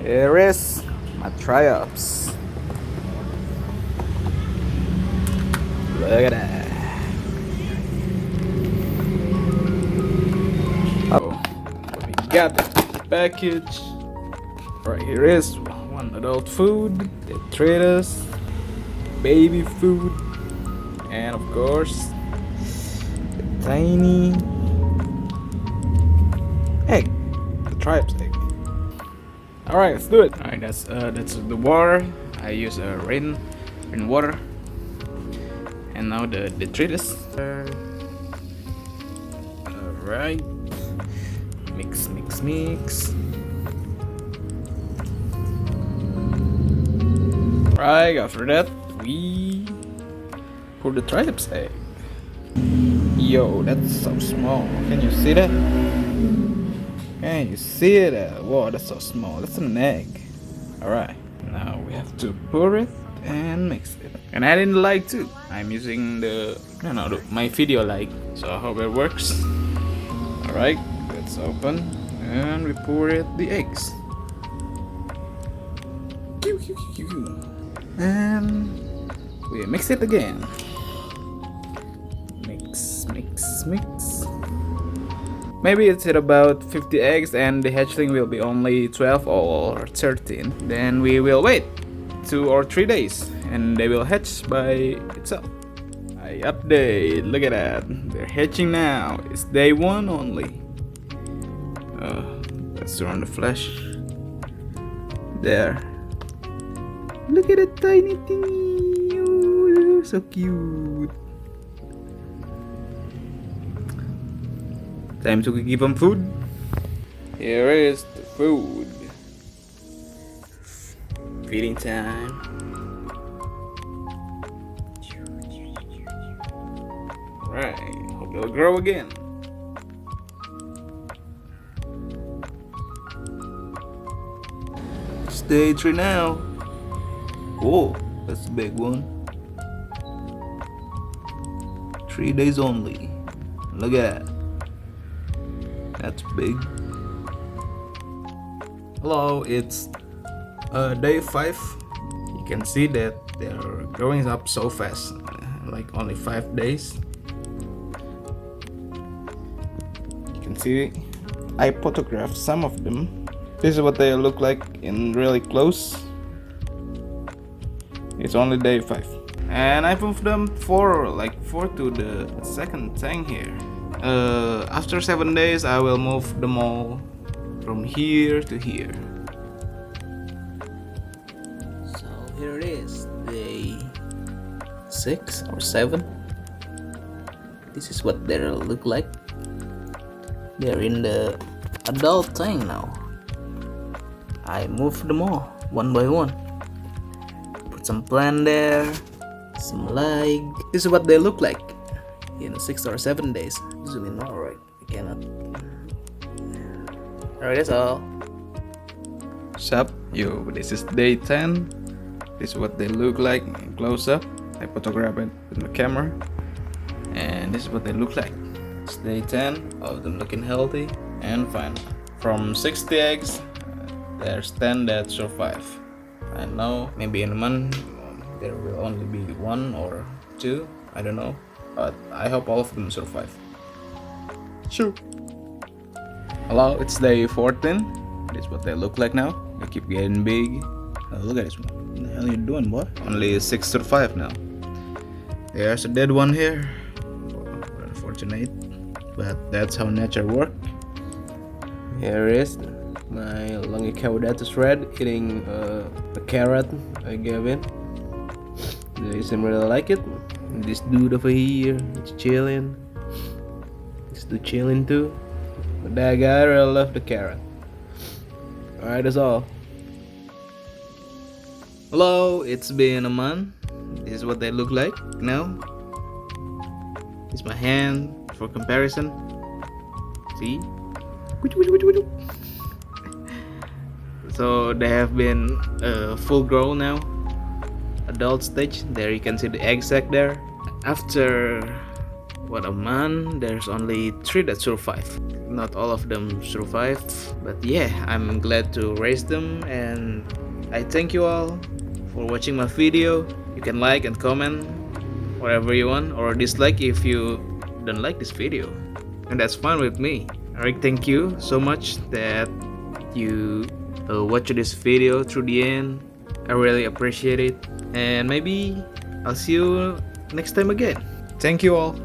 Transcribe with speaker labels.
Speaker 1: Here is my Triops. Look at that. Oh, we got the package. Right here is one adult food. They treat us, baby food, and of course, the tiny egg, the Triops egg. All right, let's do it. All right, that's the water. I use rainwater, and now the treatise. All right, mix. Right after that, we pour the Triops egg. Yo, that's so small. Can you see that? Can you see it? Whoa, that's so small. That's an egg. Alright, now we have to pour it and mix it. And add in the light too. I'm using my video light, so I hope it works. Alright, let's open and we pour it the eggs. And we mix it again. Mix. Maybe it's at about 50 eggs and the hatchling will be only 12 or 13. Then we will wait 2 or 3 days and they will hatch by itself. I update, look at that. They're hatching now. It's day 1 only. Let's turn on the flash. There. Look at that tiny thingy. Oh, so cute. Time to give them food. Here is the food. Feeding time. Right, hope they'll grow again. Stage 3 now. Whoa, that's a big one. 3 days only. Look at that. That's big. Hello, it's day 5. You can see that they're growing up so fast, like only 5 days. You can see I photographed some of them. This is what they look like in really close. It's only day 5. And I moved them four to the second tank here. After 7 days, I will move them all from here to here. So here it is, day 6 or 7. This is what they look like. They're in the adult tank now. I moved them all one by one. Put some plant there, some leg. This is what they look like in 6 or 7 days. Zoom in more, right? I cannot. Alright, that's all. Sup, yo, this is day 10. This is what they look like in close up. I photographed it with my camera. And this is what they look like. It's day 10, all of them looking healthy and fine. From 60 eggs, there's 10 that survive. I know, maybe in a month, there will only be 1 or 2, I don't know. But I hope all of them survive. Sure. Hello, it's day 14. This is what they look like now. They keep getting big. Look at this one. What the hell are you doing, boy? Only 6 survive now. There's a dead one here. Unfortunate. But that's how nature works. Here is my Longicaudatus red eating a carrot I gave it. They seem really like it. And this dude over here is chilling. This dude chilling too. But that guy really loved the carrot. Alright, that's all. Hello, it's been a month. This is what they look like now. It's my hand for comparison. See? So they have been full grown now. Adult stage. There you can see the egg sac there. After what a month, there's only 3 that survive. Not all of them survive, but yeah, I'm glad to raise them, and I thank you all for watching my video. You can like and comment whatever you want, or dislike if you don't like this video, and that's fine with me. Alright, thank you so much that you watch this video through the end. I really appreciate it, and maybe I'll see you next time again. Thank you all.